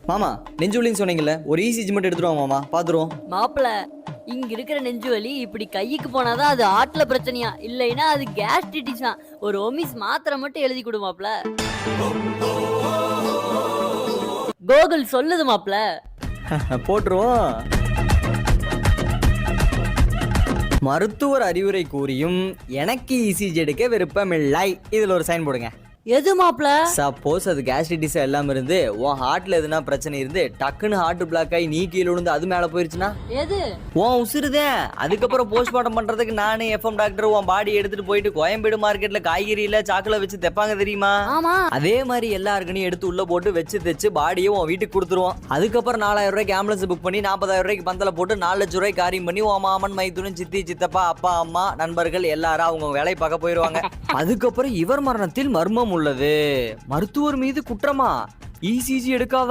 மாமா நெஞ்சு வலின்னு சொன்னீங்கல்ல, ஒரு இசிஜி மட்டும் எடுத்துருவோம் மாமா, பாத்துருவோம். மாப்பிள, இங்க இருக்கிற நெஞ்சு வலி இப்படி கைக்கு போனாதான் அது ஆட்ல பிரச்சனையா, இல்லைன்னா அது கேஸ்ட்ரிட்டிஸா. ஒரு ஒமிஸ் மாத்திரை மட்டும் எழுதி கொடு மாப்பிள. கோகுல் சொல்லுது மாப்பிள. போட்டுருவோம். மருத்துவர் அறிவுரை கூறியும் எனக்கு இசிஜி எடுக்க விருப்பமில்லை. இதுல ஒரு சைன் போடுங்க. எது மாப்பிள? சப்போஸ் அது கேஸ்ட்ரிட்டிஸ் எல்லாம் இருந்து உன் ஹார்ட்ல எதுனா பிரச்சனை இருந்து டக்குன்னு ஹார்ட் பிளாக் ஆகி நீ கீழே விழுந்து அது மேல போயிருச்சுன்னா எது? உன் உசுறுதேன். அதுக்கப்புறம் போஸ்ட்மார்ட்டம் பண்றதுக்கு நானே எஃப்எம் டாக்டர் உன் பாடி எடுத்துட்டு போயிட்டு கோயம்பேடு மார்க்கெட்ல காய்கறியில சாக்குல வச்சு தைப்பாங்க தெரியுமா? ஆமா. அதே மாதிரி எல்லா இருக்கனையும் எடுத்து உள்ள போட்டு வச்சு தைச்சு பாடியை உன் வீட்டுக்கு கொடுத்துருவோம். அதுக்கப்புறம் 4000 ரூபாய்க்கு ஆம்புலன்ஸ் புக் பண்ணி 40,000 ரூபாய்க்கு பந்தல போட்டு 4 லட்சம் ரூபாய்க்கு காரியம் பண்ணி உன் மாமன் மைத்துனன் சித்தி சித்தப்பா அப்பா அம்மா நண்பர்கள் எல்லாரும் அவங்க வேலையை பார்க்க போயிருவாங்க. அதுக்கப்புறம் இவர் மரணத்தில் மர்மம் உள்ளது. மருத்துவர் மீது குற்றமா? இசிஜி எடுக்காதான்